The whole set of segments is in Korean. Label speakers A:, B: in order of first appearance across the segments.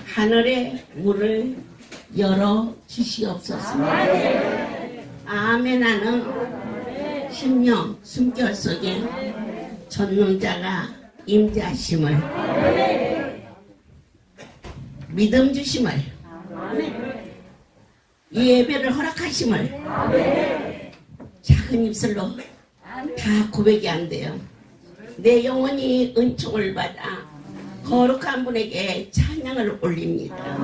A: 하늘의 문을 열어 주시옵소서. 아멘. 하는 심령 숨결 속에 전능자가 임재하심을, 믿음 주심을, 이 예배를 허락하심을 작은 입술로 다 고백이 안 돼요. 내 영혼이 은총을 받아 거룩한 분에게 찬양을 올립니다.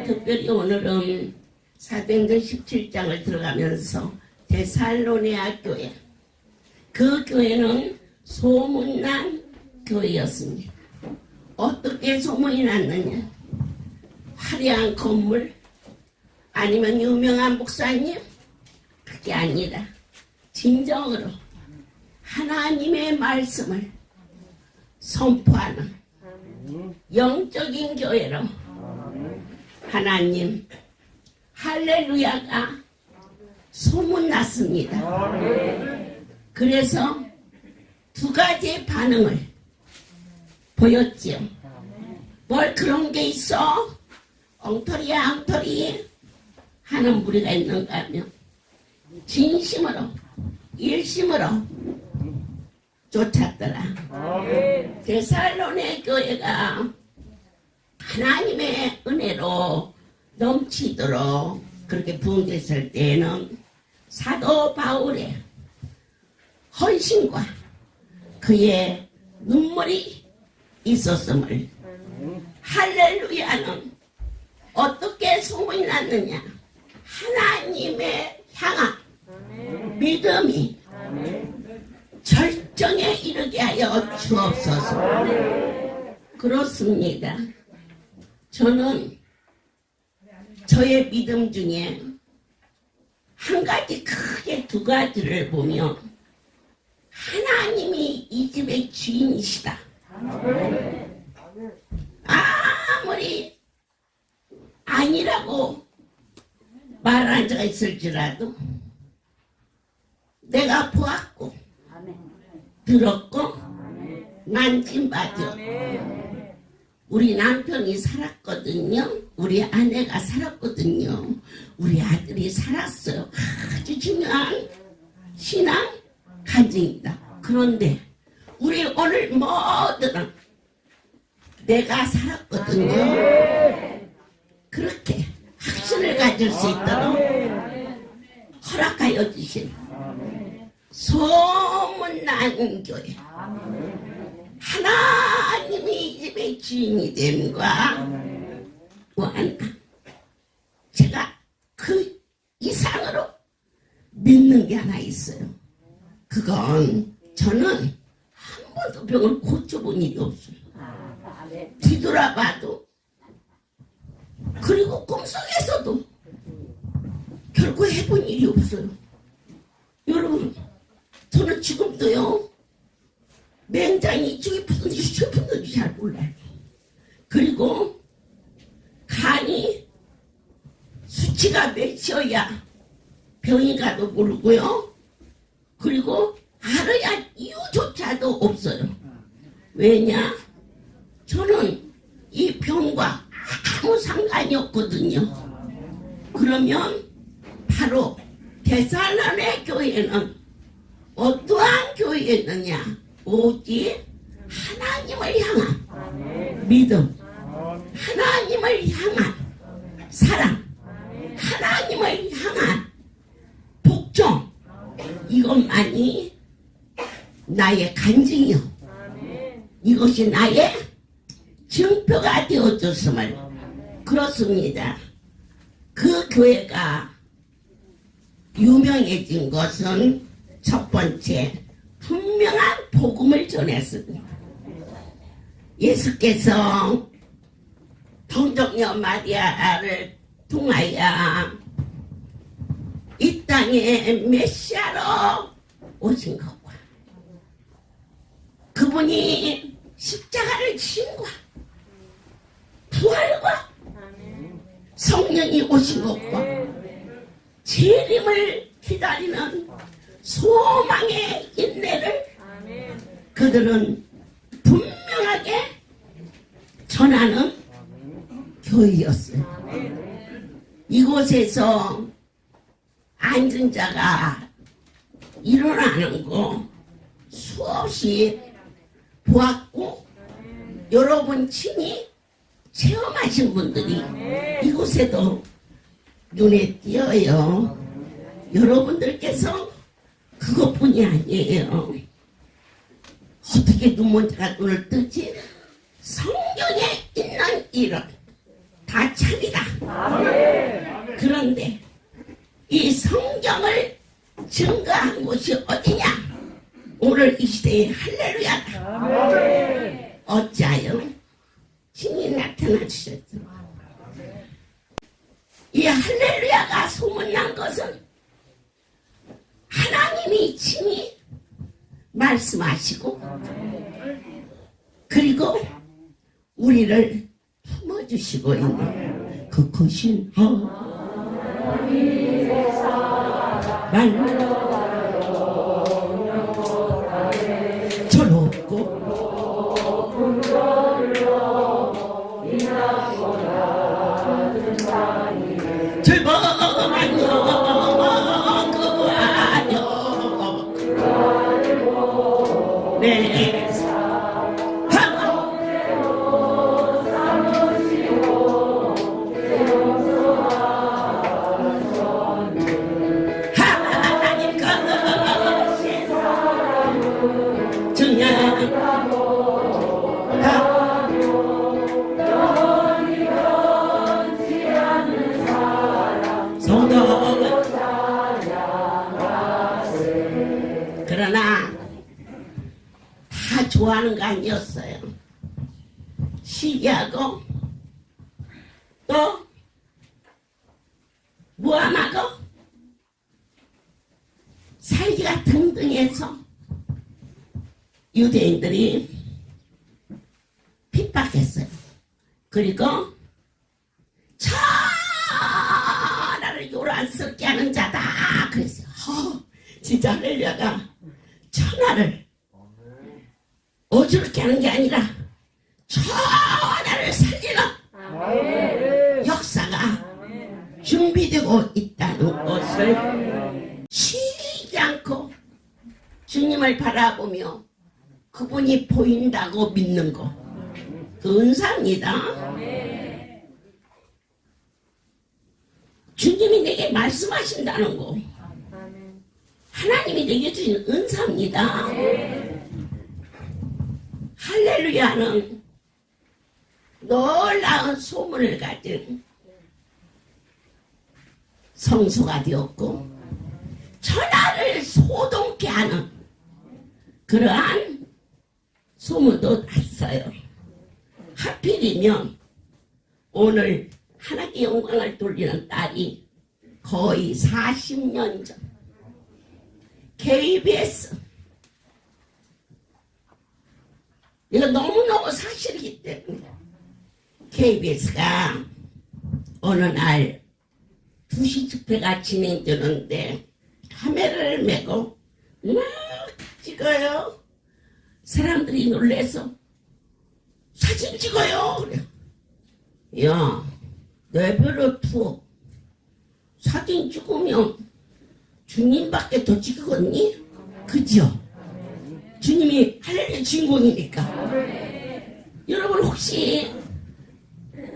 A: 특별히 오늘은 사도행전 17장을 들어가면서 데살로니가 교회, 그 교회는 소문난 교회였습니다. 어떻게 소문이 났느냐? 화려한 건물, 아니면 유명한 목사님? 그게 아니라 진정으로 하나님의 말씀을 선포하는 영적인 교회로 하나님 할렐루야가 소문났습니다. 그래서 두 가지 반응을 보였지요. 뭘 그런 게 있어? 엉터리야 엉터리 하는 무리가 있는가 하면 진심으로 일심으로 쫓았더라. 데살로니가 교회가 하나님의 은혜로 넘치도록 그렇게 부흥됐을 때에는 사도 바울의 헌신과 그의 눈물이 있었음을, 할렐루야는 어떻게 소문이 났느냐? 하나님의 향한 믿음이 절정에 이르게 하여 주옵소서. 그렇습니다. 저는 저의 믿음 중에 한 가지, 크게 두 가지를 보면 하나님이 이 집의 주인이시다. 아무리 아니라고 말한 자가 있을지라도 내가 보았고 들었고 만진바죠. 우리 남편이 살았거든요. 우리 아내가 살았거든요. 우리 아들이 살았어요. 아주 중요한 신앙 간증입니다. 그런데 우리 오늘 모두는 내가 살았거든요. 그렇게 확신을 가질 수 있도록 허락하여 주신 소문난 교회, 하나님이 이 집의 주인이 됨과 무한, 제가 그 이상으로 믿는 게 하나 있어요. 그건 저는 한 번도 병을 고쳐본 일이 없어요. 뒤돌아봐도, 그리고 꿈속에서도 결코 해본 일이 없어요. 여러분, 저는 지금도요, 맹장이 이쪽에 붙은지 저쪽에 붙은지 잘 몰라요. 그리고 간이 수치가 몇이어야 병이 가도 모르고요. 그리고 알아야 이유조차도 없어요. 왜냐? 저는 이 병과 아무 상관이 없거든요. 그러면 바로 데살로니가 교회는 어떠한 교회였느냐? 오직 하나님을 향한 믿음, 하나님을 향한 사랑, 하나님을 향한 복종, 이것만이 나의 간증이요, 이것이 나의 증표가 되어줬음을. 그렇습니다. 그 교회가 유명해진 것은 첫 번째, 분명한 복음을 전했습니다. 예수께서 동정녀 마리아를 통하여 이 땅에 메시아로 오신 것과 그분이 십자가를 지신과 부활과 성령이 오신 것과 재림을 기다리는 소망의 인내를 그들은 분명하게 전하는 교회였어요. 이곳에서 앉은 자가 일어나는 거 수없이 보았고 여러분 친히 체험하신 분들이 이곳에도 눈에 띄어요. 여러분들께서 그것뿐이 아니에요. 어떻게 눈먼자가 눈을 뜨지? 성경에 있는 일은 다 참이다. 그런데 이 성경을 증거한 곳이 어디냐? 오늘 이 시대의 할렐루야다. 어찌하여 신이 나타나 주셨죠. 이 할렐루야가 소문난 것은 하나님이 친히 말씀하시고 그리고 우리를 품어주시고 있는 그 크신 말 저롭고 절범한 영그와요 네 하나님 것이 중요한 그러나 다 좋아하는 거 아니었어요. 시기하고 또 무함하고 살기가 등등해서 유대인들이 핍박했어요. 그리고 천하를 요란스럽게 하는 자다 그랬어요. 진짜 할렐루야가 천하를 어지럽게 하는 게 아니라 천하를 살리는 역사가 준비되고 있다는 것을 쉬지 않고 주님을 바라보며 그분이 보인다고 믿는 것, 그 은사입니다. 주님이 내게 말씀하신다는 거, 하나님이 내게 주신 은사입니다. 할렐루야는 놀라운 소문을 가진 성소가 되었고 천하를 소동케 하는 그러한 소문도 났어요. 하필이면 오늘 하나님께 영광을 돌리는 딸이 거의 40년 전 KBS 이거 너무너무 사실이기 때문에 KBS가 어느 날 2시 집회가 진행되는데 카메라를 메고 막 찍어요. 사람들이 놀래서 사진 찍어요. 그래. 야, 내버려 두어. 사진 찍으면 주님밖에 더 찍겠니? 그죠? 주님이 할렐루야 주인공이니까. 여러분 혹시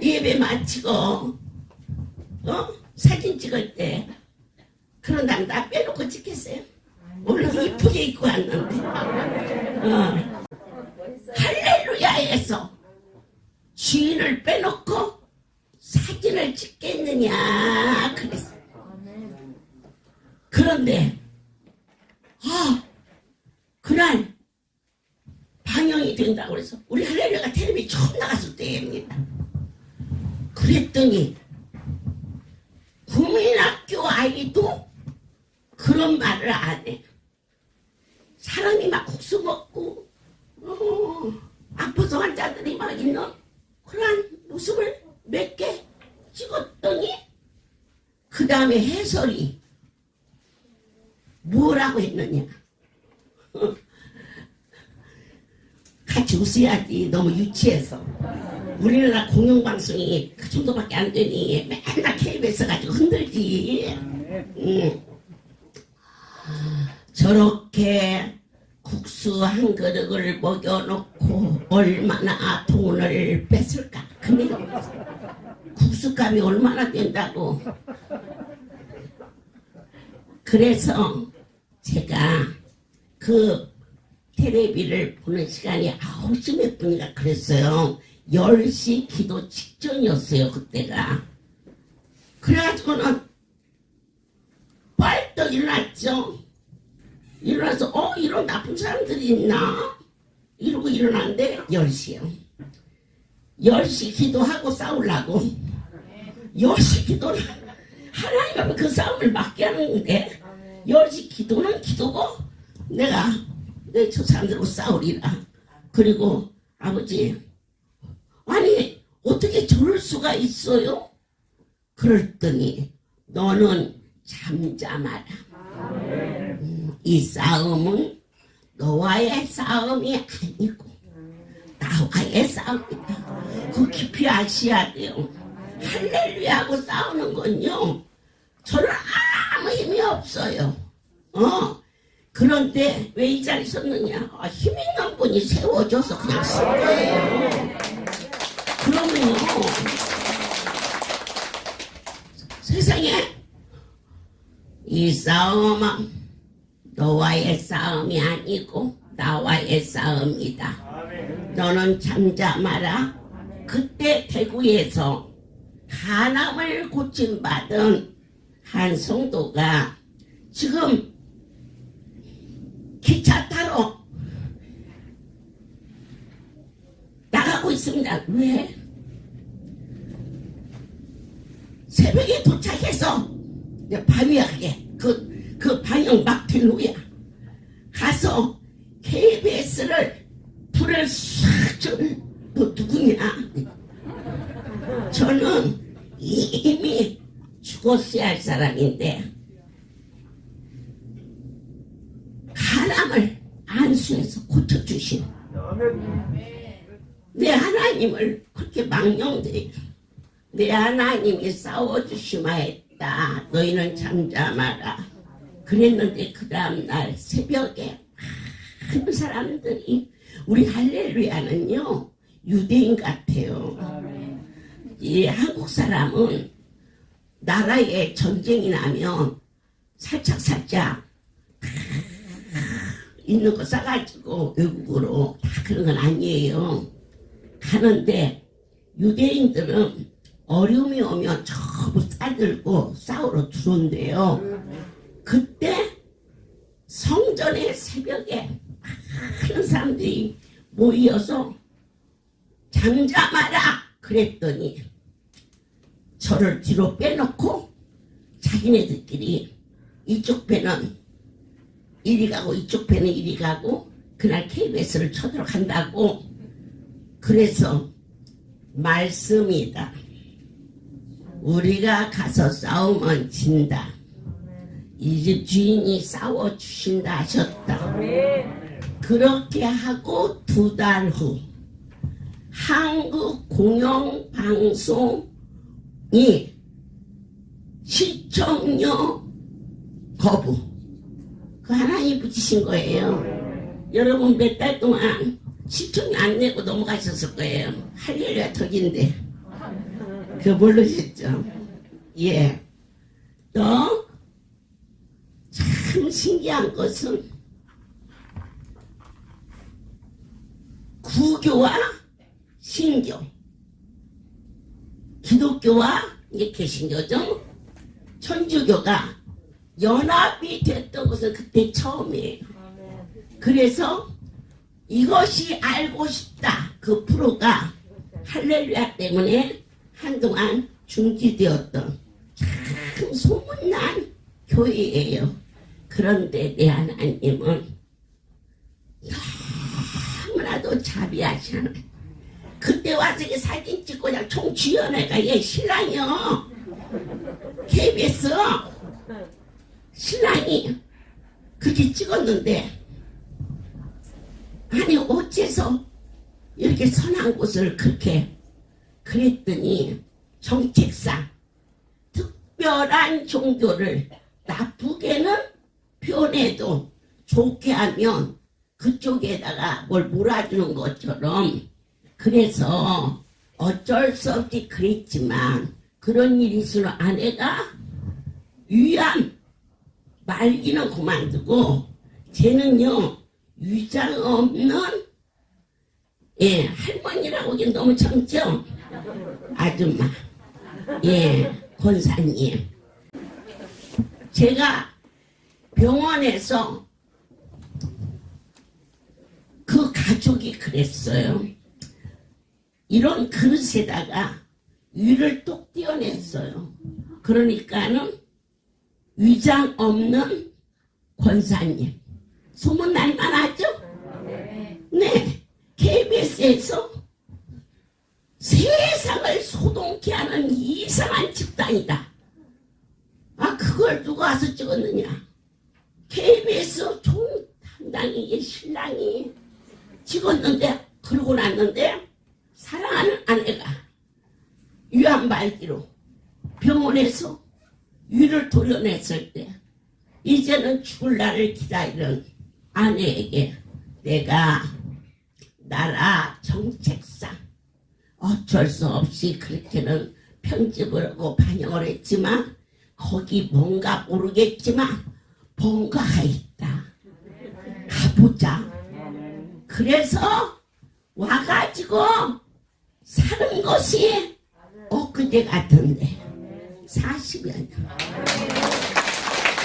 A: 예배 마치고 사진 찍을 때 그런 날 나 빼놓고 찍겠어요? 오늘 이쁘게 입고 왔는데 할렐루야에서 주인을 빼놓고 사진을 찍겠느냐 그랬어. 그런데 그날 방영이 된다고 그래서 우리 할렐루야가 텔레비 처음 나갔을 때입니다. 그랬더니 국민학교 아이도 그런 말을 안 해. 사람이 막 국수 먹고 아파서 환자들이 막 있는 그런 모습을 몇 개 찍었더니 그 다음에 해설이 뭐라고 했느냐. 같이 웃어야지 너무 유치해서. 우리나라 공영방송이 그 정도밖에 안 되니 맨날 KBS 가지고 흔들지. 저렇게 국수 한 그릇을 먹여놓고 얼마나 돈을 뺐을까. 근데 국수값이 얼마나 된다고. 그래서 제가 그 텔레비를 보는 시간이 9시 몇 분인가 그랬어요. 10시 기도 직전이었어요, 그때가. 그래가지고는 빨떡 일어났죠. 일어나서 이런 나쁜 사람들이 있나? 이러고 일어났는데 10시요. 10시 기도하고 싸우려고. 10시 기도를 하나님 앞에 그 싸움을 막게 하는데 10시 기도는 기도고 내가 저 사람들하고 싸우리라. 그리고 아버지, 아니 어떻게 저럴 수가 있어요? 그랬더니 너는 잠잠하라. 이 싸움은 너와의 싸움이 아니고 나와의 싸움이다. 그거 깊이 아셔야 돼요. 할렐루야하고 싸우는 건요, 저는 아무 힘이 없어요. 그런데 왜 이 자리에 섰느냐? 힘 있는 분이 세워줘서 그냥 쓴 거예요. 그러면요, 세상에 이 싸움은 너와의 싸움이 아니고 나와의 싸움이다. 너는 잠잠하라. 그때 대구에서 간암을 고침받은 한 성도가 지금 기차 타러 나가고 있습니다. 왜? 새벽에 도착해서 밤이야 그게. 그 방영 막 된 후야. 가서 KBS를 불을 싹 좀, 너 누구냐? 저는 이미 죽었어야 할 사람인데 간암을 안수해서 고쳐주신 내 하나님을 그렇게 망령되게 내 하나님이 싸워주시마 했다. 너희는 잠잠하라. 그랬는데 그 다음날 새벽에 많은 사람들이 우리 할렐루야는요 유대인 같아요. 이 한국 사람은 나라에 전쟁이 나면 살짝 있는 거 싸가지고 외국으로 다 그런 건 아니에요. 가는데 유대인들은 어려움이 오면 전부 싸들고 싸우러 들어온대요. 그때 성전의 새벽에 많은 사람들이 모여서 잠잠하라 그랬더니 저를 뒤로 빼놓고 자기네들끼리 이쪽 배는 이리 가고 이쪽 배는 이리 가고 그날 KBS를 쳐들어 간다고. 그래서 말씀이다. 우리가 가서 싸우면 진다. 이 집 주인이 싸워주신다 하셨다. 그렇게 하고 2달 후 한국 공영방송이 시청료 거부. 그 하나님 붙이신 거예요. 여러분 몇 달 동안 시청료 안 내고 넘어가셨을 거예요. 할렐루야 덕인데. 그거 모르셨죠? 예. 또 참 신기한 것은 구교와 신교, 기독교와 이게 개신교죠. 천주교가 연합이 됐던 것은 그때 처음이에요. 그래서 이것이 알고 싶다 그 프로가 할렐루야 때문에 한동안 중지되었던 참 소문난 교회예요. 그런데 내 하나님은 너무나도 자비하시네. 그때 와서 사진 찍고 그냥 총 쥐어내가 얘 신랑이요. KBS 신랑이 그렇게 찍었는데 아니 어째서 이렇게 선한 곳을 그렇게 그랬더니 정책상 특별한 종교를 나쁘게는 표현해도 좋게 하면 그쪽에다가 뭘 몰아주는 것처럼, 그래서 어쩔 수 없이 그랬지만 그런 일이 있으면 아내가 위암 말기는 그만두고 쟤는요 위장 없는 할머니라고 하긴 너무 젊죠? 아줌마, 권사님. 제가 병원에서 그 가족이 그랬어요. 이런 그릇에다가 위를 똑 띄어냈어요. 그러니까는 위장 없는 권사님. 소문 날만 하죠? 네. KBS에서 세상을 소동케 하는 이상한 집단이다. 아, 그걸 누가 와서 찍었느냐? KBS 당당히 신랑이 찍었는데, 그러고 났는데 사랑하는 아내가 위암말기로 병원에서 위를 도려냈을 때 이제는 죽을 날을 기다리는 아내에게 내가 나라 정책상 어쩔 수 없이 그렇게는 편집을 하고 반영을 했지만 거기 뭔가 모르겠지만 뭔가가 있다. 가보자. 그래서 와가지고 사는 것이 엊그제 같은데 40여 년.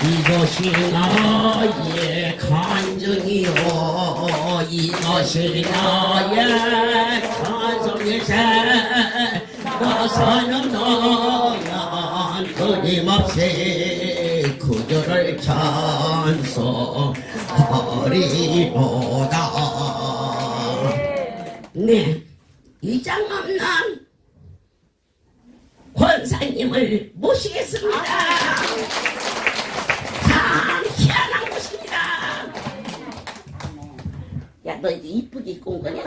A: 이것이 나의 간증이요, 이것이 나의 찬송일세. 너서는 너연 끊임없이 그들을 찬송하리로다. 네, 위장 없는 권사님을 모시겠습니다. 참 희한한 곳입니다. 야, 너 이제 이쁘게 입고 온 거냐?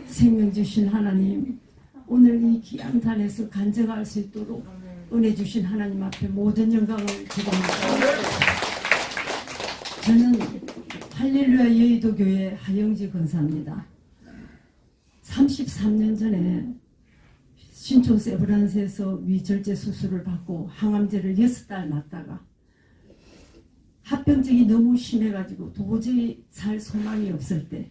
B: 생명 주신 하나님, 오늘 이 귀한 단에서 간증할 수 있도록 은혜 주신 하나님 앞에 모든 영광을 드립니다. 저는 할렐루야 여의도교회 하영지 권사입니다. 33년 전에 신촌 세브란스에서 위절제 수술을 받고 항암제를 6달 맞다가 합병증이 너무 심해가지고 도저히 살 소망이 없을 때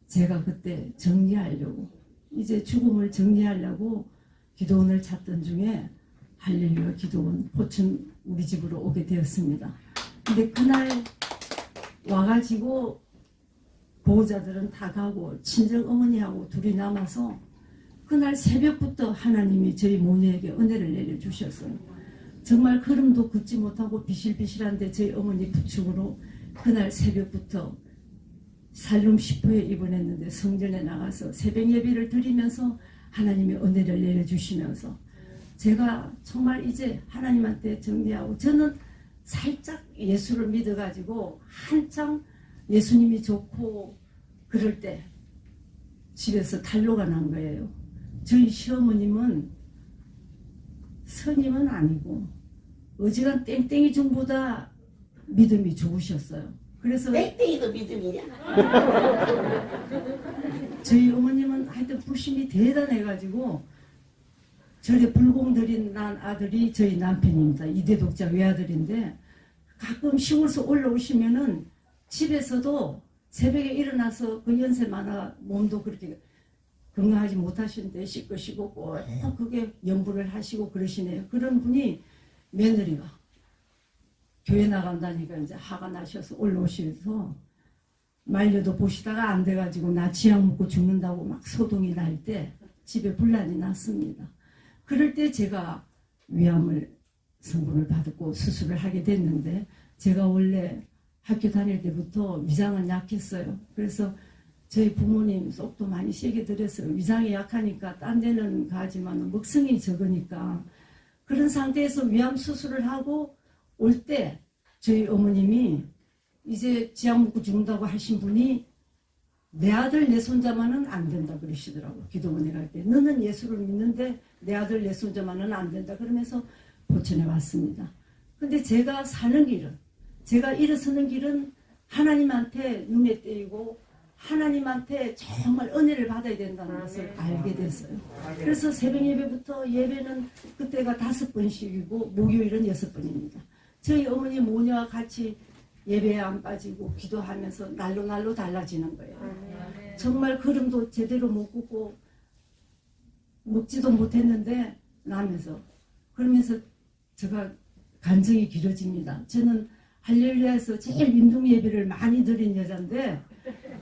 B: 제가 그때 정리하려고, 이제 죽음을 정리하려고 기도원을 찾던 중에 할렐루야 기도원 포천 우리 집으로 오게 되었습니다. 근데 그날 와가지고 보호자들은 다 가고 친정 어머니하고 둘이 남아서 그날 새벽부터 하나님이 저희 모녀에게 은혜를 내려주셨어요. 정말 걸음도 걷지 못하고 비실비실한데 저희 어머니 부축으로 그날 새벽부터 살룸 10호에 입원했는데 성전에 나가서 새벽 예배를 드리면서 하나님의 은혜를 내려주시면서 제가 정말 이제 하나님한테 정리하고, 저는 살짝 예수를 믿어가지고 한창 예수님이 좋고 그럴 때 집에서 탄로가 난 거예요. 저희 시어머님은 스님은 아니고 어지간 땡땡이 중보다 믿음이 좋으셨어요. 그래서
A: 땡땡이도 믿음이냐?
B: 저희 어머님은 하여튼 불심이 대단해가지고 절에 불공 드린 난 아들이 저희 남편입니다. 이대 독자 외아들인데 가끔 시골에서 올라오시면은 집에서도 새벽에 일어나서 그 연세 많아 몸도 그렇게 건강하지 못하시는데 씻고 쉬고 꼭 그게 연부를 하시고 그러시네요. 그런 분이 며느리가 교회 나간다니까 이제 화가 나셔서 올라오시면서 말려도 보시다가 안 돼가지고 나 지약 먹고 죽는다고 막 소동이 날 때 집에 분란이 났습니다. 그럴 때 제가 위암을 성분을 받고 수술을 하게 됐는데, 제가 원래 학교 다닐 때부터 위장은 약했어요. 그래서 저희 부모님 속도 많이 세게 들였어요. 위장이 약하니까 딴 데는 가지만 먹성이 적으니까. 그런 상태에서 위암 수술을 하고 올 때 저희 어머님이 이제 지약 먹고 죽는다고 하신 분이 내 아들 내 손자만은 안 된다 그러시더라고. 기도원에 갈 때 너는 예수를 믿는데 내 아들 내 손자만은 안 된다 그러면서 보천에 왔습니다. 근데 제가 사는 길은, 제가 일어서는 길은 하나님한테 눈에 띄고 하나님한테 정말 은혜를 받아야 된다는 것을 알게 됐어요. 그래서 새벽 예배부터 예배는 그때가 5번씩이고 목요일은 6번입니다. 저희 어머니 모녀와 같이 예배에 안 빠지고 기도하면서 날로 달라지는 거예요. 정말 걸음도 제대로 못 걷고 먹지도 못했는데 나면서, 그러면서 제가 간증이 길어집니다. 저는 할렐루야에서 제일 임종 예배를 많이 드린 여자인데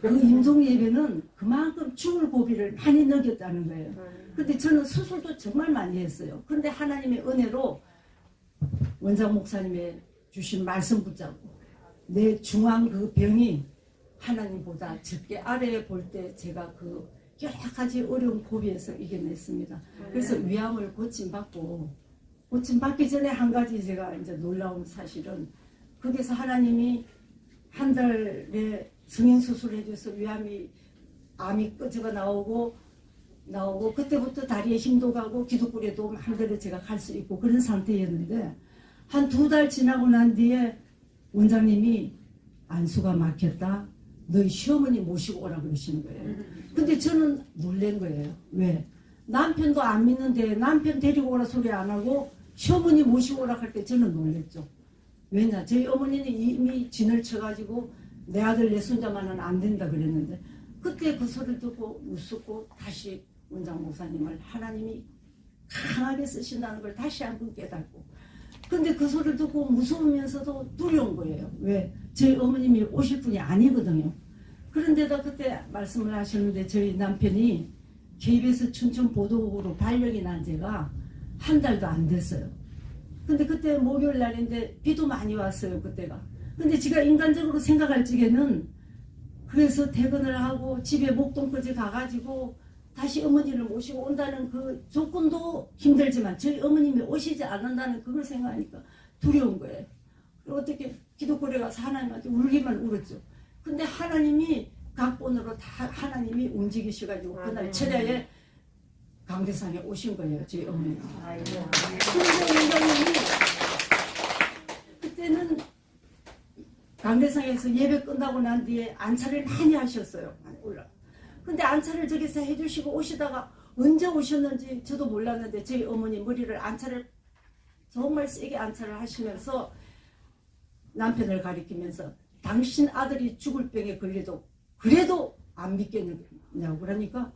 B: 그 임종 예배는 그만큼 죽을 고비를 많이 넘겼다는 거예요. 근데 저는 수술도 정말 많이 했어요. 근데 하나님의 은혜로 원장 목사님의 주신 말씀 붙잡고 내 중한 그 병이 하나님보다 적게 아래에 볼 때 제가 그 여러 가지 어려운 고비에서 이겨냈습니다. 그래서 위암을 고침받기 전에 한 가지 제가 이제 놀라운 사실은, 거기서 하나님이 한 달에 성형 수술을 해줘서 암이 꺼져가 나오고 그때부터 다리에 힘도 가고 기도골에도 마음대로 제가 갈 수 있고 그런 상태였는데, 한 2달 지나고 난 뒤에 원장님이 안수가 막혔다, 너희 시어머니 모시고 오라 그러시는 거예요. 근데 저는 놀란 거예요. 왜? 남편도 안 믿는데 남편 데리고 오라 소리 안 하고 시어머니 모시고 오라 할 때 저는 놀랬죠. 왜냐? 저희 어머니는 이미 진을 쳐가지고 내 아들 내 손자만은 안 된다 그랬는데, 그때 그 소리를 듣고 웃었고 다시 원장 목사님을 하나님이 강하게 쓰신다는 걸 다시 한번 깨닫고, 근데 그 소리를 듣고 무서우면서도 두려운 거예요. 왜? 저희 어머님이 오실 분이 아니거든요. 그런데다 그때 말씀을 하셨는데, 저희 남편이 KBS 춘천 보도국으로 발령이 난 지가 한 달도 안 됐어요. 근데 그때 목요일 날인데 비도 많이 왔어요, 그때가. 근데 제가 인간적으로 생각할 적에는, 그래서 퇴근을 하고 집에 목동까지 가가지고 다시 어머니를 모시고 온다는 그 조건도 힘들지만 저희 어머님이 오시지 않는다는 그걸 생각하니까 두려운 거예요. 그리고 어떻게 기도골에 가서 하나님한테 울기만 울었죠. 근데 하나님이 각본으로 다 하나님이 움직이셔가지고 그날 철야에 강대상에 오신 거예요, 저희 어머니가. 그런데 원장님이 그때는 강대상에서 예배 끝나고 난 뒤에 안차를 많이 하셨어요. 많이 올라. 근데 안차를 저기서 해주시고 오시다가 언제 오셨는지 저도 몰랐는데 저희 어머니 머리를 안차를 정말 세게 안차를 하시면서 남편을 가리키면서 당신 아들이 죽을 병에 걸려도 그래도 안 믿겠냐고 그러니까,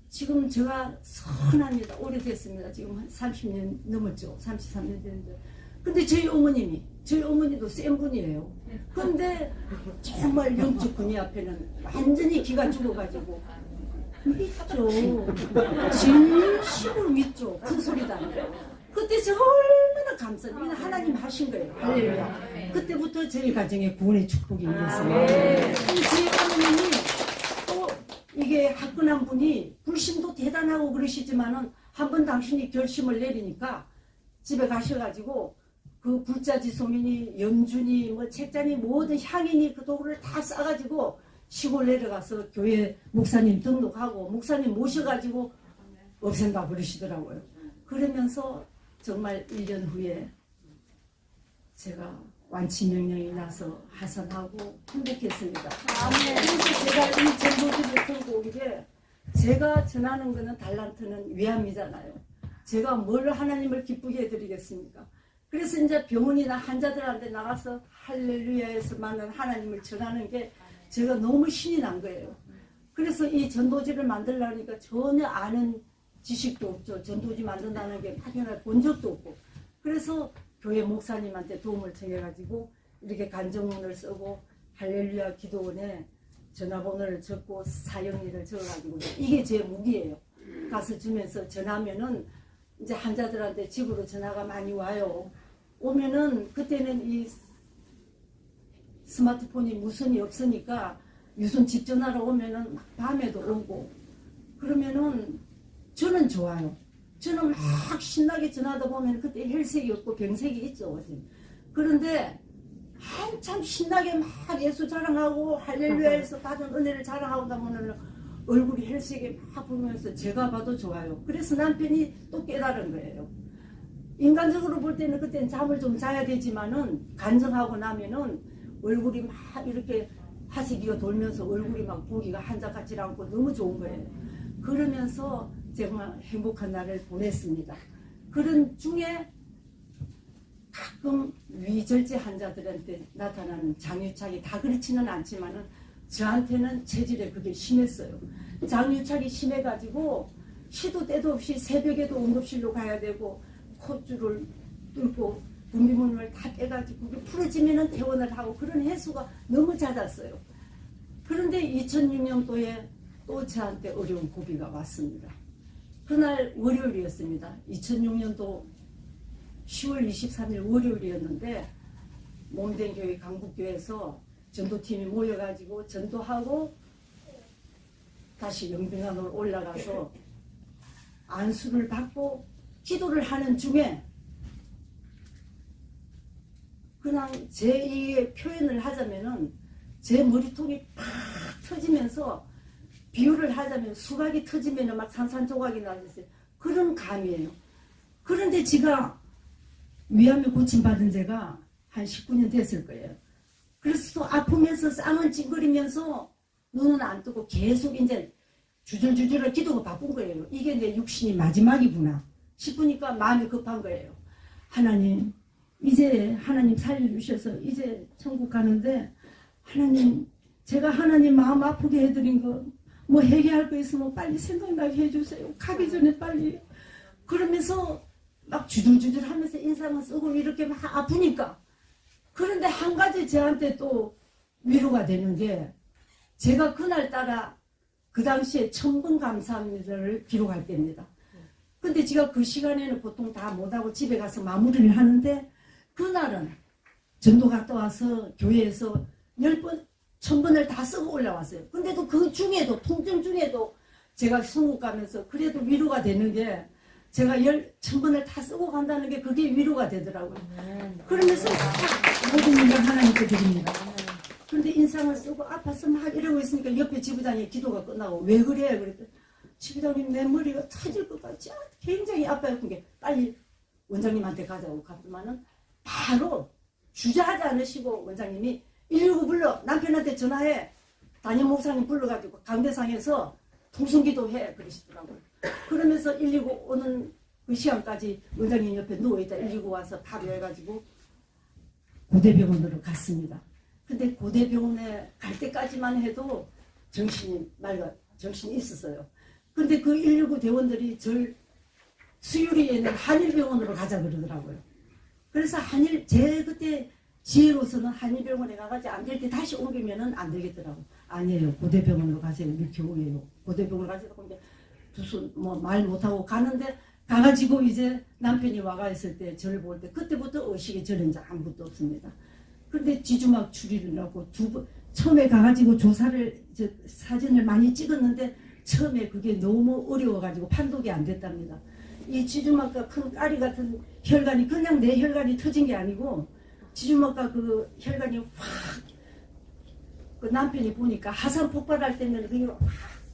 B: 지금 제가 선합니다. 오래됐습니다. 지금 한 30년 넘었죠. 33년 됐는데. 근데 저희 어머니도 센 분이에요. 근데 정말 영적 군이 앞에는 완전히 기가 죽어가지고 믿죠. 진심으로 믿죠. 그 소리다는 거. 그때 제가 얼마나 감사해요. 하나님 하신 거예요. 할렐루야. 그때부터 저희 가정에 구원의 축복이 일어났어요. 저희 어머님이 또 이게 화끈한 분이 불신도 대단하고 그러시지만은 한번 당신이 결심을 내리니까 집에 가셔가지고 그 불자지 소민이 염준이 뭐 책잔이 모든 향인이 그 도구를 다 싸가지고 시골 내려가서 교회 목사님 등록하고 목사님 모셔가지고 없앤다 그러시더라고요. 그러면서 정말 1년 후에 제가 완치 명령이 나서 하산하고 행복했습니다. 그래서 제가 이 전도지를 들고 온 게, 제가 전하는 거는 달란트는 위암이잖아요. 제가 뭘 하나님을 기쁘게 해드리겠습니까? 그래서 이제 병원이나 환자들한테 나가서 할렐루야에서만은 하나님을 전하는 게 제가 너무 신이 난 거예요. 그래서 이 전도지를 만들려니까 전혀 아는 지식도 없죠. 전도지 만든다는 게 확연하게 본 적도 없고. 그래서 교회 목사님한테 도움을 청해가지고 이렇게 간증문을 쓰고 할렐루야 기도원에 전화번호를 적고 사역일을 적어가지고, 이게 제 무기예요. 가서 주면서 전하면은 이제 환자들한테 집으로 전화가 많이 와요. 오면은 그때는 이 스마트폰이 무선이 없으니까 유선 집 전화로 오면은 막 밤에도 오고, 그러면은 저는 좋아요. 저는 막 신나게 전화하다 보면 그때 혈색이 없고 병색이 있죠. 그런데 한참 신나게 막 예수 자랑하고 할렐루야에서 받은 은혜를 자랑하고 나면은 얼굴이 헬스게 막 보면서 제가 봐도 좋아요. 그래서 남편이 또 깨달은 거예요. 인간적으로 볼 때는 그때는 잠을 좀 자야 되지만은 간증하고 나면은 얼굴이 막 이렇게 하시기가 돌면서 얼굴이 막 보기가 한자같지 않고 너무 좋은 거예요. 그러면서 정말 행복한 날을 보냈습니다. 그런 중에 가끔 위절제 환자들한테 나타나는 장유착이 다 그렇지는 않지만은 저한테는 체질에 그게 심했어요. 장유착이 심해가지고 시도 때도 없이 새벽에도 응급실로 가야 되고 콧줄을 뚫고 분비물을 다 빼가지고 그게 풀어지면은 퇴원을 하고 그런 횟수가 너무 잦았어요. 그런데 2006년도에 또 저한테 어려운 고비가 왔습니다. 그날 월요일이었습니다. 2006년도 10월 23일 월요일이었는데 몸된 교회 강북교회에서 전도팀이 모여가지고 전도하고 다시 영등간으로 올라가서 안수를 받고 기도를 하는 중에 그냥 제2의 표현을 하자면은 제 머리통이 팍 터지면서 비유를 하자면 수박이 터지면은 막 산산조각이 나듯이 그런 감이에요. 그런데 제가 위암에 고침받은 지가 한 19년 됐을 거예요. 그래서 또 아프면서 쌍은 찡그리면서 눈은 안 뜨고 계속 이제 주절주절 기도가 바쁜 거예요. 이게 내 육신이 마지막이구나 싶으니까 마음이 급한 거예요. 하나님, 이제 하나님 살려주셔서 이제 천국 가는데 하나님, 제가 하나님 마음 아프게 해드린 거 뭐 해결할 거 있으면 빨리 생각나게 해주세요. 가기 전에 빨리. 그러면서 막 주들주들 하면서 인상을 쓰고 이렇게 막 아프니까. 그런데 한 가지 저한테 또 위로가 되는 게 제가 그날따라 그 당시에 1000번 감사합니다를 기록할 때입니다. 근데 제가 그 시간에는 보통 다 못하고 집에 가서 마무리를 하는데 그날은 전도 갔다 와서 교회에서 10번, 1000번을 다 쓰고 올라왔어요. 근데도 그 중에도 통증 중에도 제가 sun국 가면서 그래도 위로가 되는 게 제가 1000번을 다 쓰고 간다는 게 그게 위로가 되더라고요. 그러면서 모든 일을 하나님께 드립니다. 근데 인상을 쓰고 아파서 막 이러고 있으니까 옆에 지부장이 기도가 끝나고 왜 그래? 그랬더니 지부장님 내 머리가 터질 것 같지? 굉장히 아파요. 그게 빨리 원장님한테 가자고 갔더만은 바로 주저하지 않으시고 원장님이 119 불러 남편한테 전화해 담임 목사님 불러가지고 강대상에서 통성기도 해 그러시더라고요. 그러면서 119 오는 그 시간까지 원장님 옆에 누워있다 119 와서 바로 해가지고 고대병원으로 갔습니다. 근데 고대병원에 갈 때까지만 해도 정신이 있었어요. 근데 그 119 대원들이 절 수유리에 있는 한일병원으로 가자 그러더라고요. 그래서 제 그때 지혜로서는 한일병원에 가가지고 안 될 때 다시 옮기면은 안 되겠더라고. 아니에요. 고대병원으로 가세요. 이렇게 오해요. 고대병원으로 가세요. 근데 무슨 말 못하고 가는데 가가지고 이제 남편이 와가 있을 때 저를 볼 때 그때부터 의식이 저는 이제 아무것도 없습니다. 근데 지주막 추리를 하고 처음에 가가지고 조사를 사진을 많이 찍었는데 처음에 그게 너무 어려워가지고 판독이 안 됐답니다. 이 지주막과 큰 까리 같은 혈관이 그냥 내 혈관이 터진 게 아니고 지주막과 그 혈관이 확 그 남편이 보니까 하산 폭발할 때는 그게 확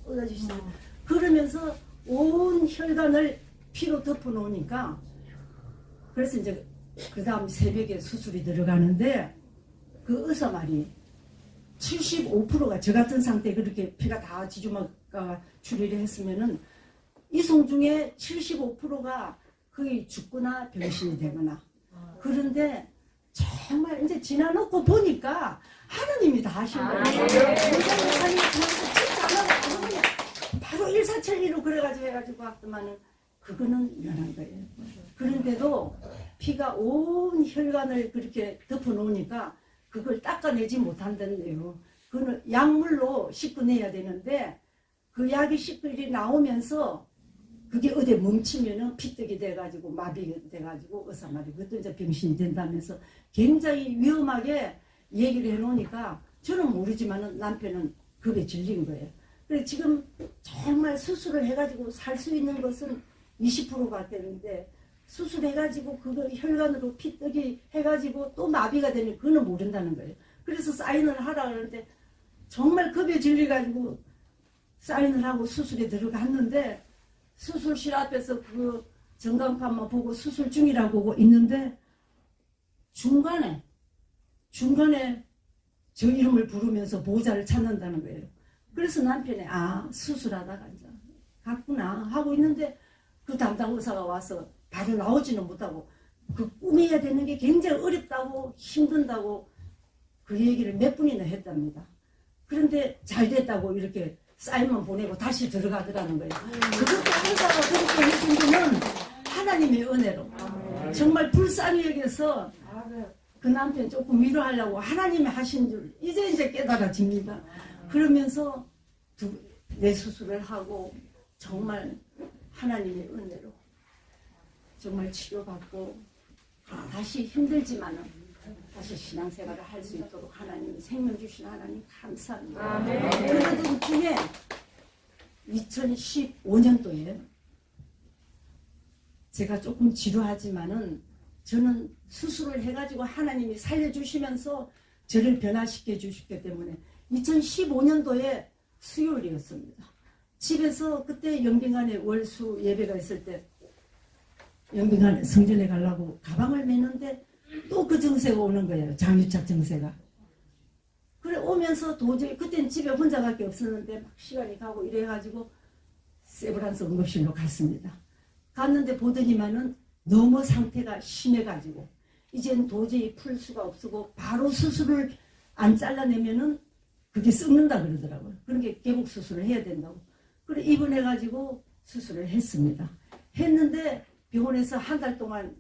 B: 쏟아지시죠. 그러면서 온 혈관을 피로 덮어 놓으니까 그래서 이제 그 다음 새벽에 수술이 들어가는데 그 의사 말이 75%가 저 같은 상태에 그렇게 피가 다 지주막과 추리를 했으면은 이송 중에 75%가 거의 죽거나 병신이 되거나. 그런데 정말 이제 지나놓고 보니까 하느님이 다 하신 거예요. 바로 일사천리로 그래가지고 해가지고 왔더만은 그거는 미안한 거예요. 그런데도 피가 온 혈관을 그렇게 덮어놓으니까 그걸 닦아내지 못한다는데요. 그거는 약물로 씻어내야 되는데 그 약이 씻고 나오면서 그게 어디 뭉치면은 피떡이 돼가지고 마비가 돼가지고 의사 말이 그것도 이제 병신이 된다면서 굉장히 위험하게 얘기를 해놓으니까 저는 모르지만은 남편은 그게 질린 거예요. 그래서 지금 정말 수술을 해가지고 살 수 있는 것은 20%가 되는데 수술해가지고 그거 혈관으로 피뜨기 해가지고 또 마비가 되면 그거는 모른다는 거예요. 그래서 사인을 하라 그러는데 정말 겁에 질려가지고 사인을 하고 수술에 들어갔는데 수술실 앞에서 그 전광판만 보고 수술 중이라고 있는데 중간에 저 이름을 부르면서 보호자를 찾는다는 거예요. 그래서 남편이 수술하다가 이제 갔구나 하고 있는데 그 담당 의사가 와서 바로 나오지는 못하고 그 꾸며야 되는 게 굉장히 어렵다고 힘든다고 그 얘기를 몇 분이나 했답니다. 그런데 잘 됐다고 이렇게 사인만 보내고 다시 들어가더라는 거예요. 그것도 의사가 그렇게 해준 거는 하나님의 은혜로 정말 불쌍히 여겨서 그 남편 조금 위로하려고 하나님이 하신 줄 이제 깨달아집니다. 그러면서 내 수술을 하고 정말 하나님의 은혜로 정말 치료받고 다시 힘들지만은 다시 신앙생활을 할 수 있도록 하나님 생명 주신 하나님 감사합니다. 그러던 중에 2015년도에 제가 조금 지루하지만은 저는 수술을 해가지고 하나님이 살려주시면서 저를 변화시켜 주셨기 때문에 2015년도에 수요일이었습니다. 집에서 그때 영빈관에 월수 예배가 있을 때 영빈관 성전에 가려고 가방을 메는데 또 그 증세가 오는 거예요. 장유착 증세가. 그래 오면서 도저히 그때는 집에 혼자밖에 없었는데 막 시간이 가고 이래가지고 세브란스 응급실로 갔습니다. 갔는데 보더니만은 너무 상태가 심해가지고 이제는 도저히 풀 수가 없고 바로 수술을 안 잘라내면은 그게 썩는다 그러더라고요. 그러니까 개복 수술을 해야 된다고. 그래 입원해가지고 수술을 했습니다. 했는데 병원에서 한 달 동안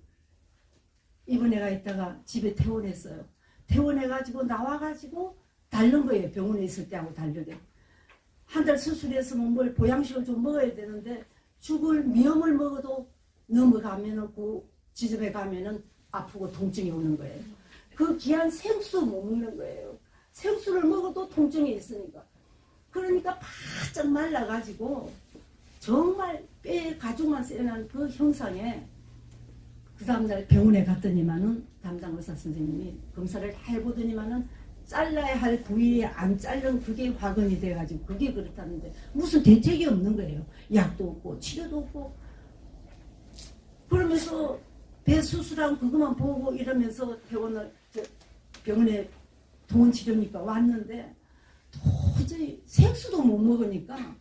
B: 입원해가 있다가 집에 퇴원했어요. 퇴원해가지고 나와가지고 다른 거예요. 병원에 있을 때하고 다르게. 한 달 수술했으면 뭘 보양식을 좀 먹어야 되는데 죽을 미염을 먹어도 넘어가면은 그 지점에 가면은 아프고 통증이 오는 거예요. 그 귀한 생수 못 먹는 거예요. 생수를 먹어도 통증이 있으니까. 그러니까 바짝 말라가지고 정말 뼈에 가죽만 쎄난 그 형상에 그 다음날 병원에 갔더니만은 담당 의사 선생님이 검사를 다 해보더니만은 잘라야 할 부위에 안 자른 그게 화근이 돼가지고 그게 그렇다는데 무슨 대책이 없는 거예요. 약도 없고 치료도 없고 그러면서 배 수술한 그것만 보고 이러면서 병원에 동원 치료니까 왔는데 도저히 생수도 못 먹으니까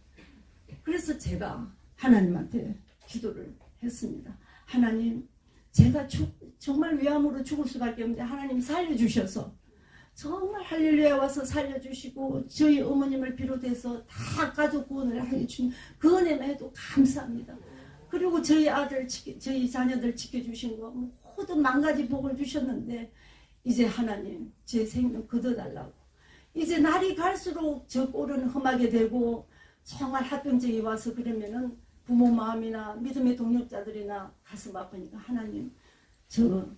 B: 그래서 제가 하나님한테 기도를 했습니다. 하나님 제가 정말 위암으로 죽을 수밖에 없는데 하나님 살려주셔서 정말 할렐루야 와서 살려주시고 저희 어머님을 비롯해서 다 가족 구원을 해주신 그 은혜만 해도 감사합니다. 그리고 저희 저희 자녀들 지켜주신 거 모든 만가지 복을 주셨는데 이제 하나님 제 생명 거둬달라고 이제 날이 갈수록 저 꼴은 험하게 되고 정말 합병증이 와서 그러면은 부모 마음이나 믿음의 동력자들이나 가슴 아프니까 하나님 저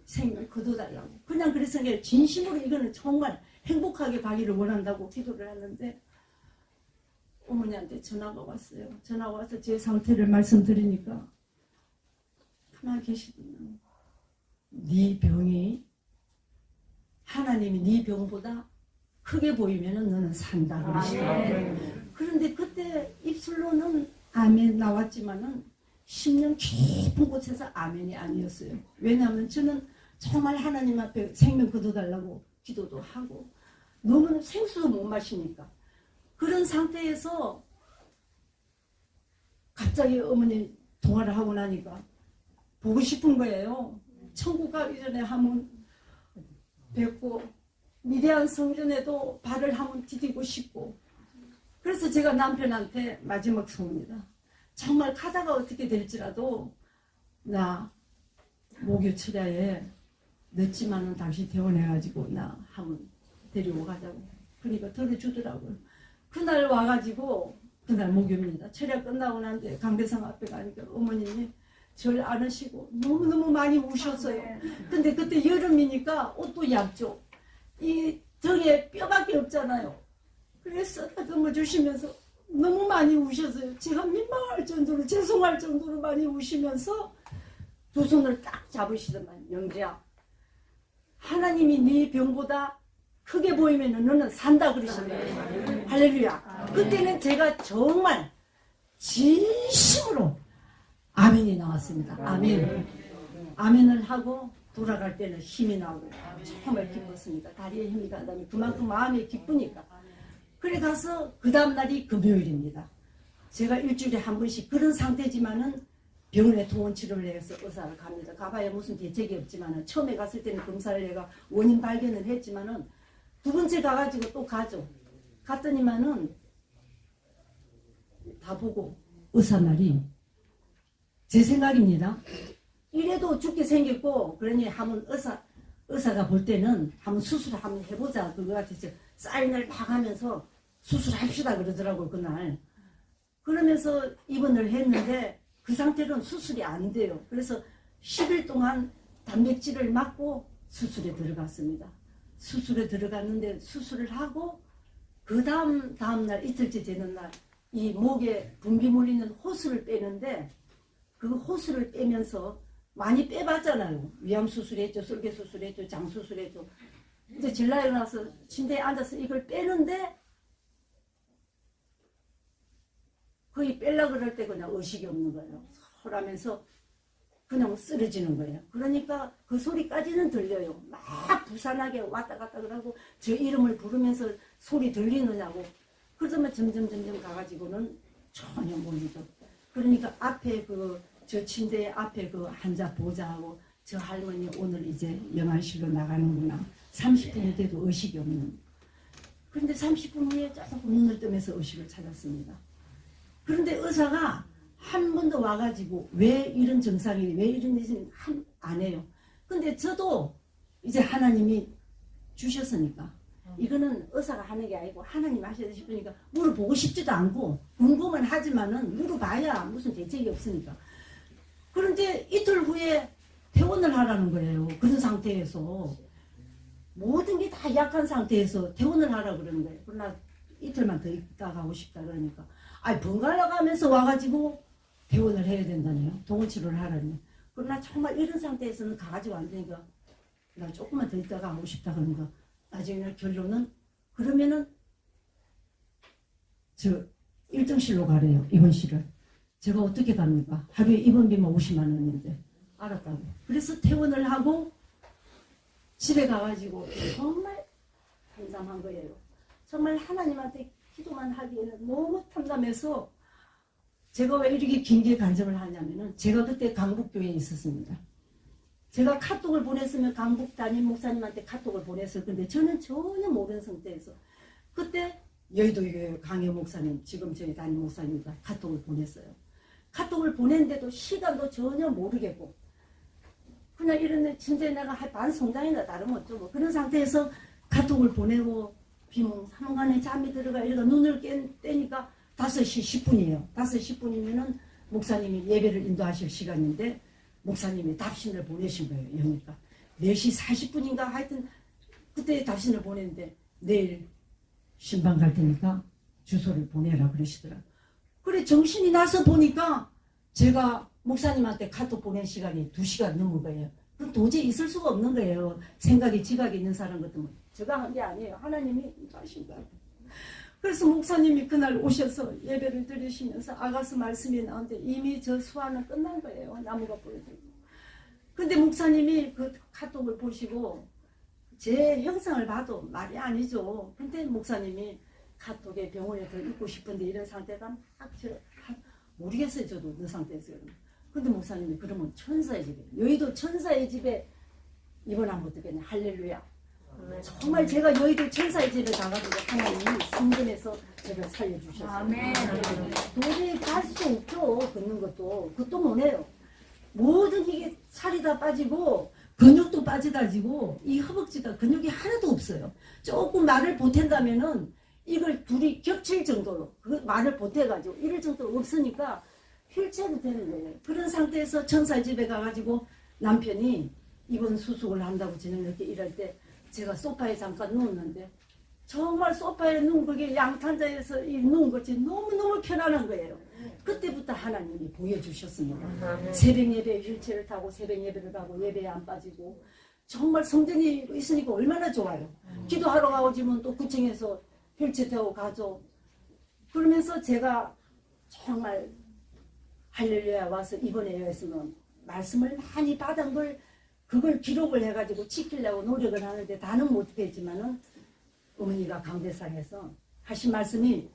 B: 생명 거둬달라고 그냥 그래서 진심으로 이거는 정말 행복하게 가기를 원한다고 기도를 했는데 어머니한테 전화가 왔어요. 전화가 와서 제 상태를 말씀드리니까 가만히 계시더니 네 병이 하나님이 네 병보다 크게 보이면 너는 산다 그러시더라고요. 그런데 그때 입술로는 아멘 나왔지만은 심령 깊은 곳에서 아멘이 아니었어요. 왜냐하면 저는 정말 하나님 앞에 생명 거둬달라고 기도도 하고 너무 생수도 못 마시니까 그런 상태에서 갑자기 어머니 통화를 하고 나니까 보고 싶은 거예요. 천국 가기 전에 한번 뵙고 위대한 성전에도 발을 한번 디디고 싶고 그래서 제가 남편한테 마지막 소원이다. 정말 가다가 어떻게 될지라도 나 목요 철야에 늦지만은 당신 퇴원해가지고 나 한번 데리고 가자고. 그러니까 들어주더라고요. 그날 와가지고 그날 목요입니다. 철야 끝나고 난데 강대상 앞에 가니까 어머님이 절 안으시고 너무너무 많이 우셨어요. 근데 그때 여름이니까 옷도 얇죠. 이 등에 뼈밖에 없잖아요. 그래서 다듬어 주시면서 너무 많이 우셨어요. 제가 민망할 정도로 죄송할 정도로 많이 우시면서 두 손을 딱 잡으시더만, 영재야, 하나님이 네 병보다 크게 보이면 너는 산다 그러시더라고요. 할렐루야. 그때는 제가 정말 진심으로 아멘이 나왔습니다. 아멘. 아멘을 하고 돌아갈 때는 힘이 나고 정말 기뻤습니다. 다리에 힘이 간다면 그만큼 마음이 기쁘니까. 그래 가서 그 다음날이 금요일입니다. 제가 일주일에 한 번씩 그런 상태지만은 병원에 통원 치료를 해서 의사를 갑니다. 가봐야 무슨 대책이 없지만은 처음에 갔을 때는 검사를 내가 원인 발견을 했지만은 두 번째 가가지고 또 가죠. 갔더니만은 다 보고 의사 말이 제 생각입니다. 이래도 죽게 생겼고 그러니 한번 의사가 볼 때는 한번 수술을 한번 해보자 그거 같아서 사인을 막 하면서 수술합시다 그러더라고요 그날. 그러면서 입원을 했는데 그 상태로는 수술이 안 돼요. 그래서 10일 동안 단백질을 맞고 수술에 들어갔습니다. 수술에 들어갔는데 수술을 하고 그 다음날 이틀째 되는 날 이 목에 분비 물리는 호수를 빼는데 그 호수를 빼면서 많이 빼봤잖아요. 위암 수술했죠, 쏠개 수술했죠, 장 수술했죠. 이제 질라 일어나서 침대에 앉아서 이걸 빼는데 거의 빼려고 그럴 때 그냥 의식이 없는 거예요. 설하면서 그냥 쓰러지는 거예요. 그러니까 그 소리까지는 들려요. 막 부산하게 왔다 갔다 그러고 저 이름을 부르면서 소리 들리느냐고. 그러면 점점 가가지고는 전혀 모르죠. 그러니까 앞에 저 침대 앞에 그 환자 보자하고 저 할머니 오늘 이제 영안실로 나가는구나. 30분이 돼도 의식이 없는. 그런데 30분 후에 조금 눈을 뜨면서 의식을 찾았습니다. 그런데 의사가 한 번도 와가지고 왜 이런 증상이 왜 이런 일이 안 해요. 근데 저도 이제 하나님이 주셨으니까 이거는 의사가 하는 게 아니고 하나님 하셔야 싶으니까 물어보고 싶지도 않고 궁금은 하지만은 물어봐야 무슨 대책이 없으니까. 그런데 이틀 후에 퇴원을 하라는 거예요. 그런 상태에서 모든 게 다 약한 상태에서 퇴원을 하라 그러는 거예요. 그러나 이틀만 더 있다 가고 싶다 그러니까 번갈아 가면서 와가지고 퇴원을 해야 된다네요. 동원치료를 하라니. 그러나 정말 이런 상태에서는 가가지고 안 되니까 나 조금만 더 있다가 가고 싶다 그러니까 나중에 결론은 그러면은 저 1등실로 가래요. 입원실을. 제가 어떻게 갑니까? 하루에 입원비만 50만 원인데 알았다고. 그래서 퇴원을 하고 집에 가가지고 정말 담담한 거예요. 정말 하나님한테 기도만 하기에는 너무 탐담해서 제가 왜 이렇게 긴게 간증을 하냐면은 제가 그때 강북교회에 있었습니다. 제가 카톡을 보냈으면 강북 담임 목사님한테 카톡을 보냈을 건데 저는 전혀 모르는 상태에서 그때 여의도교회 강혜 목사님 지금 저희 담임 목사님과 카톡을 보냈어요. 카톡을 보냈는데도 시간도 전혀 모르겠고 그냥 이런 진짜 내가 반 성장이나 다름없죠. 뭐 그런 상태에서 카톡을 보내고 비몽 사몽간에 잠이 들어가 이러다 눈을 떼니까 5시 10분이에요. 5시 10분이면은 목사님이 예배를 인도하실 시간인데 목사님이 답신을 보내신 거예요. 그러니까 4시 40분인가 하여튼 그때 답신을 보냈는데 내일 신방 갈 테니까 주소를 보내라 그러시더라고요. 그래 정신이 나서 보니까 제가 목사님한테 카톡 보낸 시간이 2시간 넘은 거예요. 그럼 도저히 있을 수가 없는 거예요. 생각이 지각이 있는 사람 같으면. 제가 한 게 아니에요. 하나님이 하신 거예요. 그래서 목사님이 그날 오셔서 예배를 드리시면서 아가서 말씀이 나오는데 이미 저 수화는 끝난 거예요. 나무가 보여지고. 근데 목사님이 그 카톡을 보시고 제 형상을 봐도 말이 아니죠. 근데 목사님이 카톡에 병원에 더 있고 싶은데 이런 상태가 막 모르겠어요. 저도 그 상태에서. 근데 목사님이 그러면 천사의 집에 여의도 천사의 집에 입원하면 어떻겠냐. 할렐루야. 정말 제가 여의도 천사의 집에 가가지고 하나님이 성전에서 저를 살려주셨어요. 아멘. 도저히 갈 수 없죠. 걷는 것도. 그것도 못해요. 모든 이게 살이 다 빠지고 근육도 빠져가지고 이 허벅지가 근육이 하나도 없어요. 조금 말을 보탠다면은 이걸 둘이 겹칠 정도로 그 말을 보태가지고 이럴 정도로 없으니까 휠체어로 되는 거예요. 그런 상태에서 천사의 집에 가가지고 남편이 입원 수술을 한다고 저녁 이렇게 일할 때 제가 소파에 잠깐 누웠는데 정말 소파에 누운 그게 양탄자에서 누운 것이 너무너무 편안한 거예요. 그때부터 하나님이 보여주셨습니다. 새벽 예배 휠체어를 타고 새벽 예배를 가고 예배에 안 빠지고 정말 성전이 있으니까 얼마나 좋아요. 기도하러 가오지면 또 구청에서 휠체어 타고 가죠. 그러면서 제가 정말 할렐루야 와서 이번에 여기서는 말씀을 많이 받은 걸 그걸 기록을 해가지고 지키려고 노력을 하는데 다는 못했지만은 어머니가 강대상에서 하신 말씀이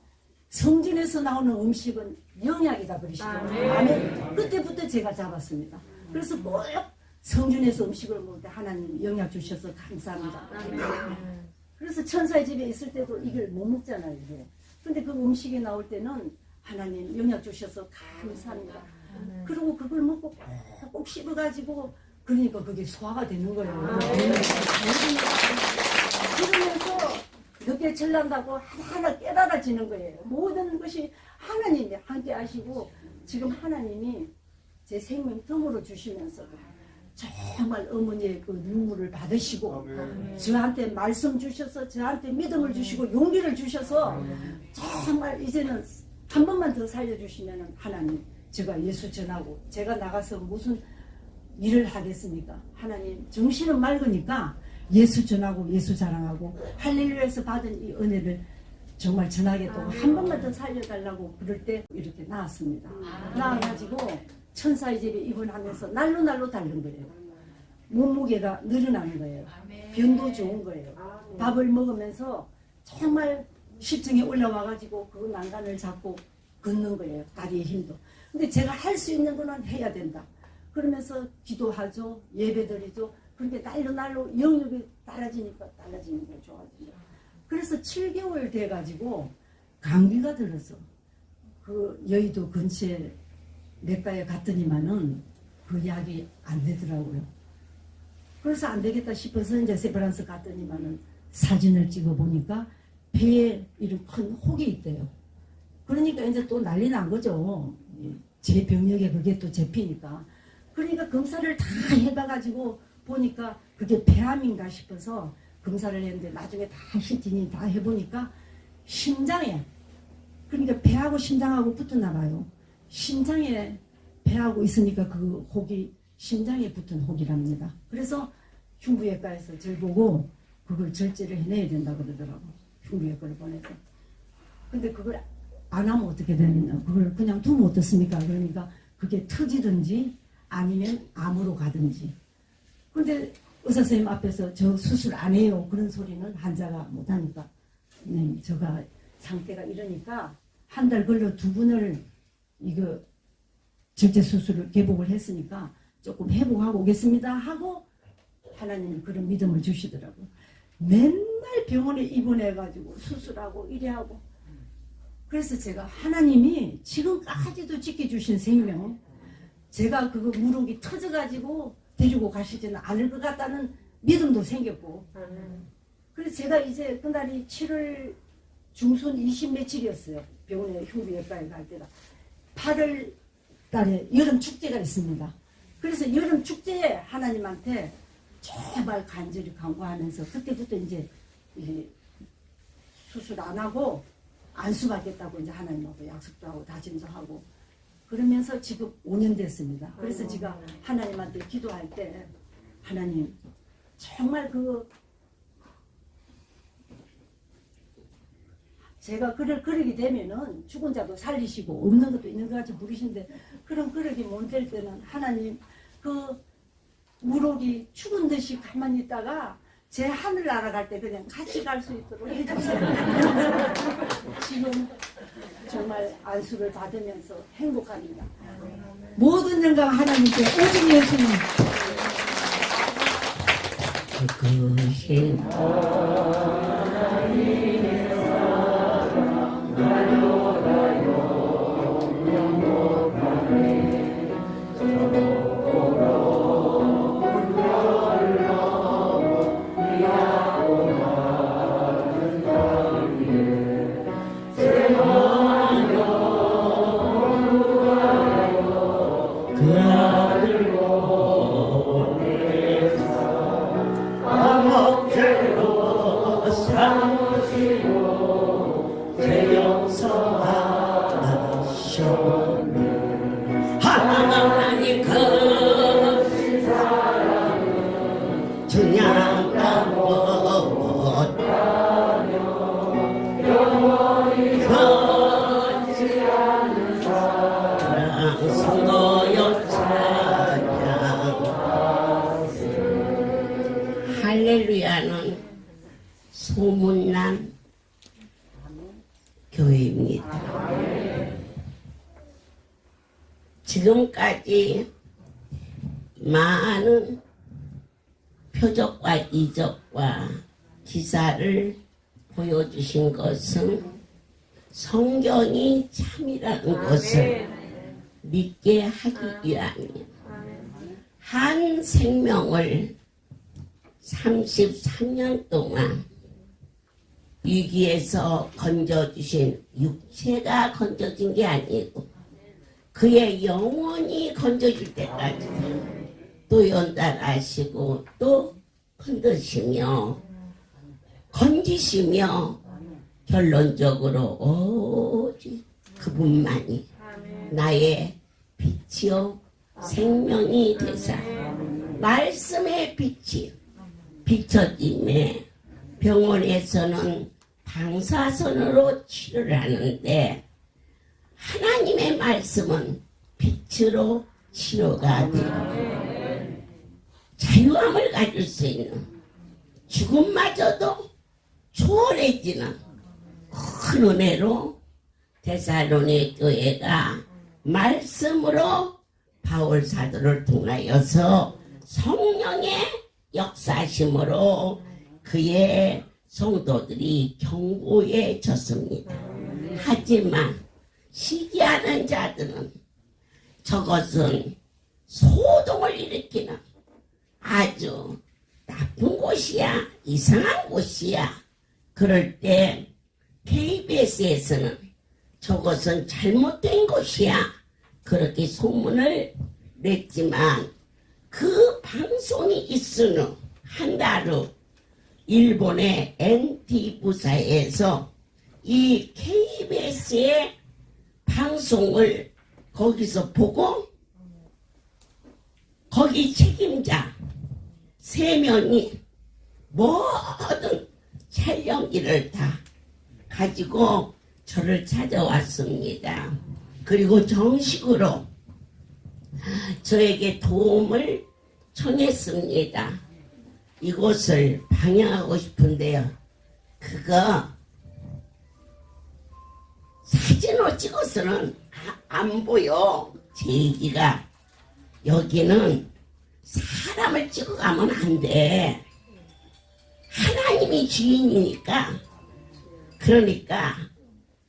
B: 성전에서 나오는 음식은 영약이다 그러시더라고요. 아멘. 그때부터 제가 잡았습니다. 그래서 꼭 성전에서 음식을 먹을 때 하나님 영약 주셔서 감사합니다. 그래서 천사의 집에 있을 때도 이걸 못 먹잖아요. 이게. 근데 그 음식이 나올 때는 하나님 영약 주셔서 감사합니다. 그리고 그걸 먹고 꼭 씹어가지고 그러니까 그게 소화가 되는 거예요. 그러면서 늦게 철난다고 하나하나 깨달아지는 거예요. 모든 것이 하나님이 함께 하시고 지금 하나님이 제 생명 덤으로 주시면서 정말 어머니의 그 눈물을 받으시고 저한테 말씀 주셔서 저한테 믿음을 주시고 용기를 주셔서 정말 이제는 한 번만 더 살려주시면 하나님 제가 예수 전하고 제가 나가서 무슨 일을 하겠습니까? 하나님 정신은 맑으니까 예수 전하고 예수 자랑하고 할렐루야에서 받은 이 은혜를 정말 전하겠다고 한 번만 더 살려달라고 그럴 때 이렇게 나왔습니다. 나와가지고 천사의 집에 입원하면서 날로 다른 거예요. 몸무게가 늘어나는 거예요. 병도 좋은 거예요. 밥을 먹으면서 정말 십층에 올라와가지고 그 난간을 잡고 걷는 거예요. 다리의 힘도. 근데 제가 할 수 있는 거는 해야 된다. 그러면서 기도하죠. 예배드리죠. 그렇게 날로 영역이 달라지니까 달라지는 게 좋아지죠. 그래서 7개월 돼가지고 감기가 들어서 그 여의도 근처에 내과에 갔더니만은 그 약이 안 되더라고요. 그래서 안 되겠다 싶어서 이제 세브란스 갔더니만은 사진을 찍어 보니까 배에 이런 큰 혹이 있대요. 그러니까 이제 또 난리 난 거죠. 제 병력에 그게 또 잡히니까. 그러니까 검사를 다 해봐가지고 보니까 그게 폐암인가 싶어서 검사를 했는데 나중에 다 CT는 다 해보니까 심장에, 그러니까 배하고 심장하고 붙었나 봐요. 심장에 배하고 있으니까 그 혹이 심장에 붙은 혹이랍니다. 그래서 흉부외과에서 절 보고 그걸 절제를 해내야 된다 그러더라고. 흉부외과를 보내서. 근데 그걸 안 하면 어떻게 되느냐. 그걸 그냥 두면 어떻습니까? 그러니까 그게 터지든지 아니면 암으로 가든지. 근데 의사 선생님 앞에서 저 수술 안 해요. 그런 소리는 환자가 못하니까. 네, 제가 상태가 이러니까 한 달 걸려 2번을 이거 절제 수술을 개복을 했으니까 조금 회복하고 오겠습니다 하고 하나님이 그런 믿음을 주시더라고요. 맨날 병원에 입원해가지고 수술하고 이래하고. 그래서 제가 하나님이 지금까지도 지켜주신 생명, 제가 그거 무릎이 터져가지고 데리고 가시지는 않을 것 같다는 믿음도 생겼고. 그래서 제가 이제 그날이 7월 중순 20 며칠이었어요. 병원에 흉부외과에 갈 때가 8월 달에 여름 축제가 있습니다. 그래서 여름 축제에 하나님한테 제발 간절히 간구하면서 그때부터 이제 수술 안 하고 안수받겠다고 이제 하나님하고 약속도 하고 다짐도 하고 그러면서 지금 5년 됐습니다. 그래서 제가 하나님한테 기도할 때 하나님 정말 제가 그러게 되면은 죽은 자도 살리시고 없는 것도 있는 것 같이 부르시는데 그럼 그러게 못 될 때는 하나님 그 무록이 죽은 듯이 가만히 있다가 제 하늘 날아갈 때 그냥 같이 갈 수 있도록 해주세요. 지금 정말 안수를 받으면서 행복합니다. 모든 영광 하나님께 오직 예수님.
A: 그신 제 용서하시오. 하나님 그 주냐고 성도여 찬양. 할렐루야는 소문난 교회입니다. 지금까지 많은 표적과 이적과 기사를 보여주신 것은 성경이 참이라는 것을 믿게 하기 위함이에요. 한 생명을 33년 동안 위기에서 건져주신 육체가 건져진 게 아니고 그의 영혼이 건져질 때까지 또 연단하시고 또 건드시며 건지시며 결론적으로 오직 그분만이 나의 빛이요 생명이 되사 말씀의 빛이 비춰짐에 병원에서는 방사선으로 치료를 하는데 하나님의 말씀은 빛으로 치료가 되고 자유함을 가질 수 있는 죽음마저도 초월해지는 큰 은혜로 데살로니 교회가 말씀으로 바울 사도를 통하여서 성령의 역사심으로 그의 성도들이 경고해졌습니다. 하지만 시기하는 자들은 저것은 소동을 일으키는 아주 나쁜 곳이야, 이상한 곳이야. 그럴 때 KBS에서는 저것은 잘못된 곳이야. 그렇게 소문을 냈지만 그 방송이 있은 후 한 달 후 일본의 NT 부사에서 이 KBS의 방송을 거기서 보고 거기 책임자 3명이 모든 촬영기를 다 가지고 저를 찾아왔습니다. 그리고 정식으로 저에게 도움을 청했습니다. 이곳을 방향하고 싶은데요. 그거 사진으로 찍어서는 안 보여. 제 얘기가 여기는 사람을 찍어가면 안 돼. 하나님이 주인이니까. 그러니까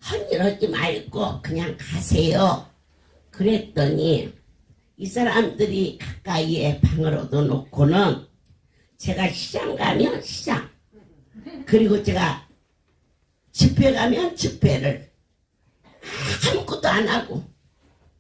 A: 헛일 하지 말고 그냥 가세요. 그랬더니 이 사람들이 가까이에 방을 얻어놓고는 제가 시장 가면 시장, 그리고 제가 집회 가면 집회를 아무것도 안 하고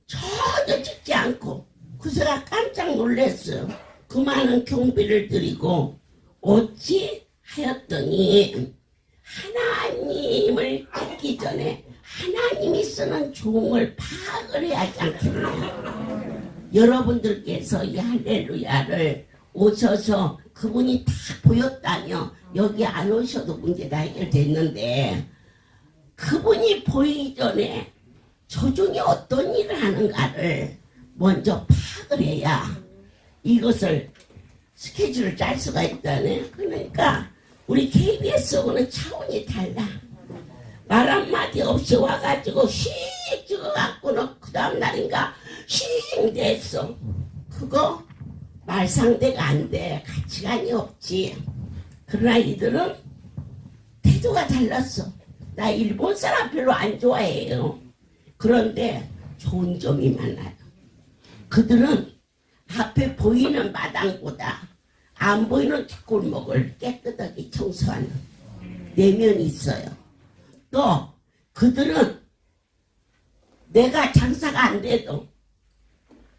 A: 전혀 찍지 않고 그새가 깜짝 놀랐어요. 그 많은 경비를 드리고 어찌 하였더니 하나님을 찍기 전에 하나님이 쓰는 종을 파악을 해야 하지 않겠나요? 여러분들께서 이 할렐루야를 오셔서 그분이 다 보였다며 여기 안 오셔도 문제가 해결됐는데 그분이 보이기 전에 조중에 어떤 일을 하는가를 먼저 파악을 해야 이것을 스케줄을 짤 수가 있다네. 그러니까 우리 KBS하고는 차원이 달라. 말 한마디 없이 와가지고 휙 찍어갖고는 그 다음 날인가 휙 됐어. 그거 말상대가 안 돼. 가치관이 없지. 그러나 이들은 태도가 달랐어. 나 일본 사람 별로 안 좋아해요. 그런데 좋은 점이 많아요. 그들은 앞에 보이는 마당보다 안 보이는 뒷골목을 깨끗하게 청소하는 내면이 있어요. 또 그들은 내가 장사가 안 돼도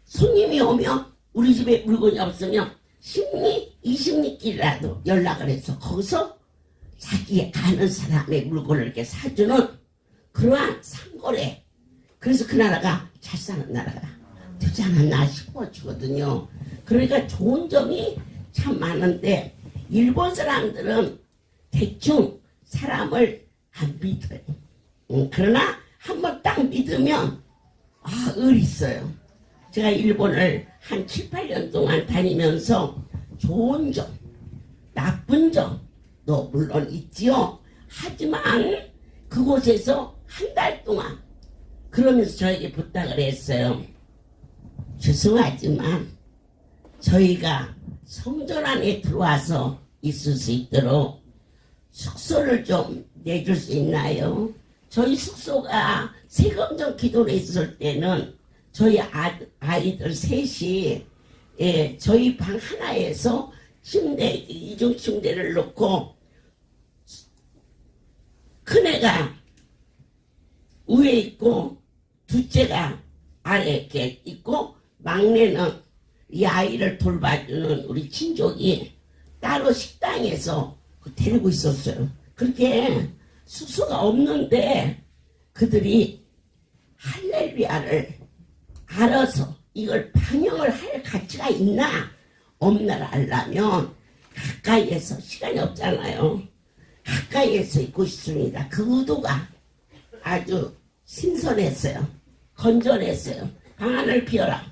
A: 손님이 오면 우리 집에 물건이 없으면 10리, 20리끼리라도 연락을 해서 거기서 자기 아는 사람의 물건을 이렇게 사주는 그러한 상거래. 그래서 그 나라가 잘 사는 나라다. 되지 않았나 싶어지거든요. 그러니까 좋은 점이 참 많은데 일본 사람들은 대충 사람을 안 믿어요. 그러나 한번 딱 믿으면 의리 있어요. 제가 일본을 한 7, 8년 동안 다니면서 좋은 점, 나쁜 점도 물론 있지요. 하지만 그곳에서 한 달 동안 그러면서 저에게 부탁을 했어요. 죄송하지만 저희가 성전 안에 들어와서 있을 수 있도록 숙소를 좀 내줄 수 있나요? 저희 숙소가 세금정 기도를 있을 때는 저희 아이들 셋이 저희 방 하나에서 침대, 이중 침대를 놓고 큰애가 위에 있고 둘째가 아래에 이렇게 있고 막내는 이 아이를 돌봐주는 우리 친족이 따로 식당에서 데리고 있었어요. 그렇게 숙소가 없는데 그들이 할렐루야를 알아서 이걸 방영을 할 가치가 있나 없나를 알려면 가까이에서 시간이 없잖아요. 가까이에서 있고 싶습니다. 그 의도가 아주 신선했어요. 건전했어요. 방안을 비워라.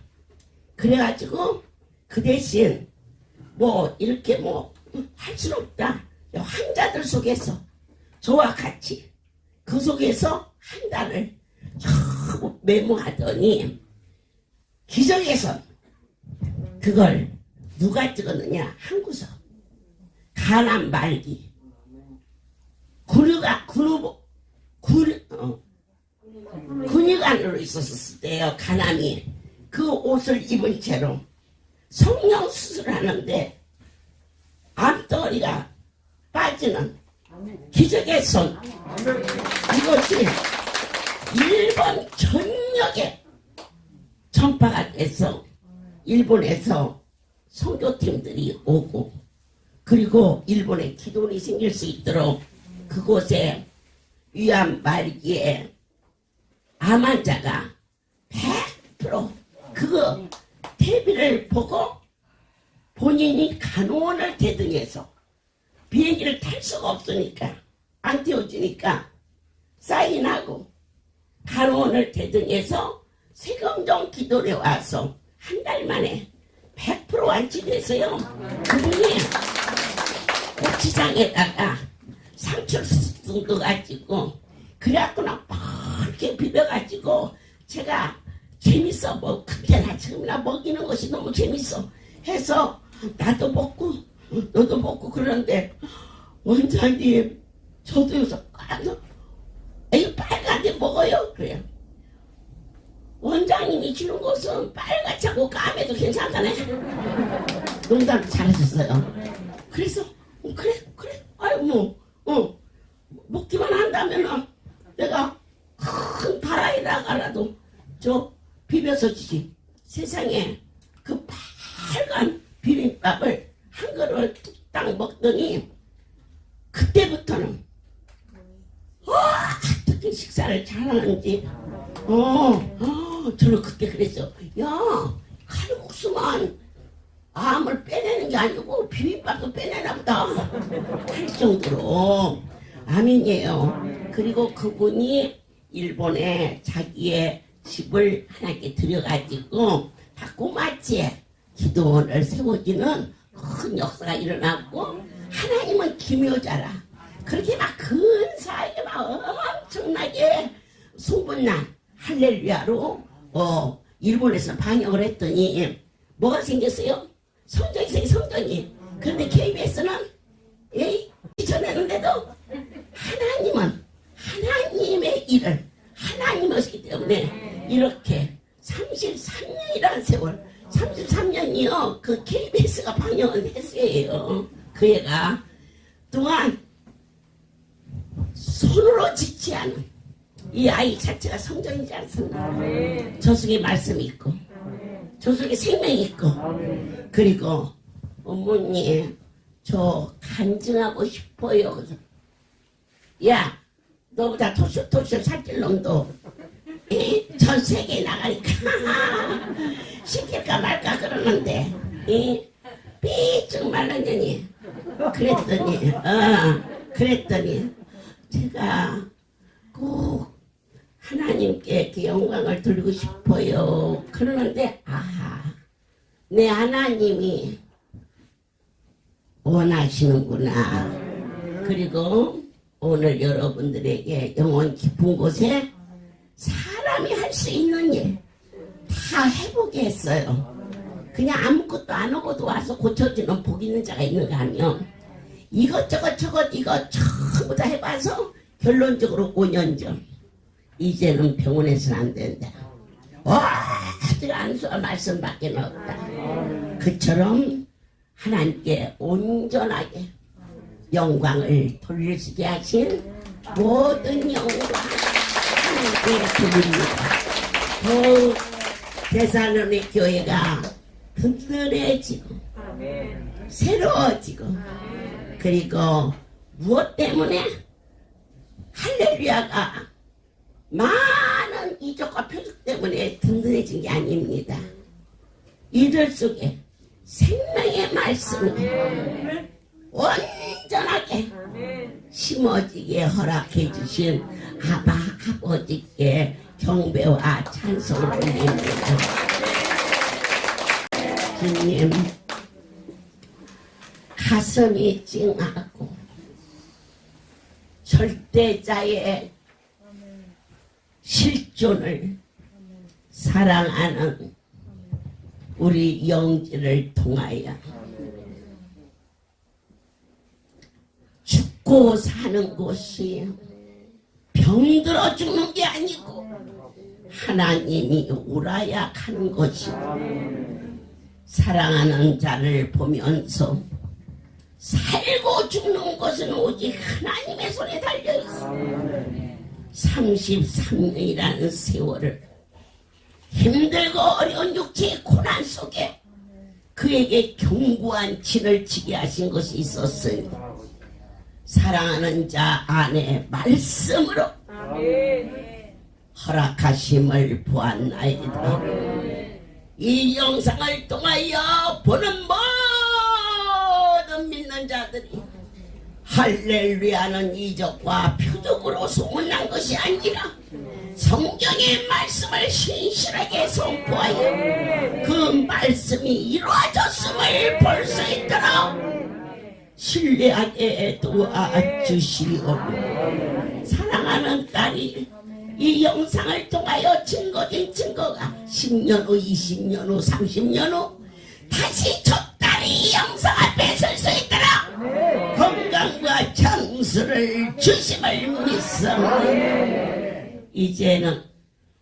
A: 그래가지고 그 대신 이렇게 할 수는 없다. 환자들 속에서 저와 같이 그 속에서 한 달을 전부 메모하더니 기적에서 그걸 누가 찍었느냐? 한구석 가난 말기 군의관으로 있었을 때요. 가남이 그 옷을 입은 채로 성령 수술하는데 암덩어리가 빠지는 기적의 손. 이것이 일본 전역에 전파가 돼서 일본에서 선교팀들이 오고 그리고 일본에 기도원이 생길 수 있도록 그곳에 위암 말기에 암 환자가 100% 그거 TV를 보고 본인이 간호원을 대등해서 비행기를 탈 수가 없으니까 안 띄워주니까 사인하고 간호원을 대등해서 세금정 기도에 와서 한 달 만에 100% 완치돼서요. 그분이 고추장에다가 상추도 가지고 그래갖고 이렇게 비벼가지고 제가 재밌어 그때나 지금이나 먹이는 것이 너무 재밌어 해서 나도 먹고 너도 먹고 그러는데 원장님 저도 여기서 이거 빨갛게 먹어요 그래요. 원장님이 주는 것은 빨갛지 않고 까매도 괜찮다네. 농담 잘하셨어요. 그래서 그래 아유 먹기만 한다면 내가 큰 바라에다가라도 저 비벼서 주지. 세상에 그 빨간 비빔밥을 한 그릇을 뚝딱 먹더니 그때부터는 어떻게 식사를 잘하는지 저는 그때 그랬어. 야 칼국수만 암을 빼내는 게 아니고 비빔밥도 빼내나 보다 할 정도로 아멘이에요. 그리고 그분이 일본에 자기의 집을 하나님께 들여가지고 다 꼬마지에 기도원을 세워지는 큰 역사가 일어났고 하나님은 기묘자라 그렇게 막 근사하게 막 엄청나게 소문난 할렐루야로 일본에서 방영을 했더니 뭐가 생겼어요? 성전이 생겨 성전이. 그런데 KBS는 전했는데도 하나님은 하나님의 일을 하나님 하시기 때문에 이렇게 33년이라는 세월 33년이요 그 KBS가 방영을 했어요. 그 애가 또한 손으로 짓지 않은 이 아이 자체가 성전이지 않습니까? 저 속에 말씀이 있고 저 속에 생명이 있고 그리고 어머니 저 간증하고 싶어요. 야 너보다 토쇼 살찔 놈도 전 세계에 나가니까 시킬까 말까 그러는데 삐쩍 말랐냐니 그랬더니 제가 꼭 하나님께 이렇게 영광을 돌리고 싶어요 그러는데 내 하나님이 원하시는구나. 그리고 오늘 여러분들에게 영혼 깊은 곳에 사람이 할 수 있는 일 다 해보게 했어요. 그냥 아무것도 안 하고도 와서 고쳐주는 복 있는 자가 있는가 하면 이것저것 이거 전부 다 해봐서 결론적으로 5년 전 이제는 병원에서는 안 된다. 아직 안수와 말씀밖에 없다. 그처럼 하나님께 온전하게 영광을 돌리시게 하신 모든 영광 하나님께 드립니다. 더욱 대살로닉 교회가 든든해지고 새로워지고 그리고 무엇 때문에 할렐루야가 많은 이적과 표적 때문에 든든해진 게 아닙니다. 이들 속에 생명의 말씀이 온전하게 심어지게 허락해 주신 아버지께 경배와 찬송을 올립니다. 주님, 가슴이 찡하고 절대자의 실존을 사랑하는 우리 영지를 통하여 죽고 사는 곳이 병들어 죽는 게 아니고 하나님이 오라야 하는 것이고 사랑하는 자를 보면서 살고 죽는 것은 오직 하나님의 손에 달려있어. 33년이라는 세월을 힘들고 어려운 육체의 고난 속에 그에게 견고한 진을 치게 하신 것이 있었으니 사랑하는 자 안에 말씀으로 허락하심을 보았나이다. 이 영상을 통하여 보는 모든 믿는 자들이 할렐루야는 이적과 표적으로 소문난 것이 아니라 성경의 말씀을 신실하게 선포하여 그 말씀이 이루어졌음을 볼 수 있도록 신뢰하게 도와주시오며 사랑하는 딸이 이 영상을 통하여 증거된 증거가 10년 후, 20년 후, 30년 후 다시 저 딸이 이 영상 앞에 설 수 있도록 건강과 장수를 주심을 믿습니다. 이제는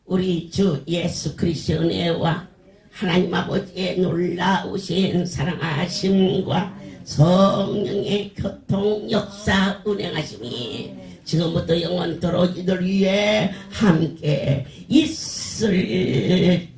A: 우리 주 예수 그리스도의 은혜와 하나님 아버지의 놀라우신 사랑하심과 성령의 교통 역사 운행하심이 지금부터 영원토록 이들 위해 함께 있을지어다.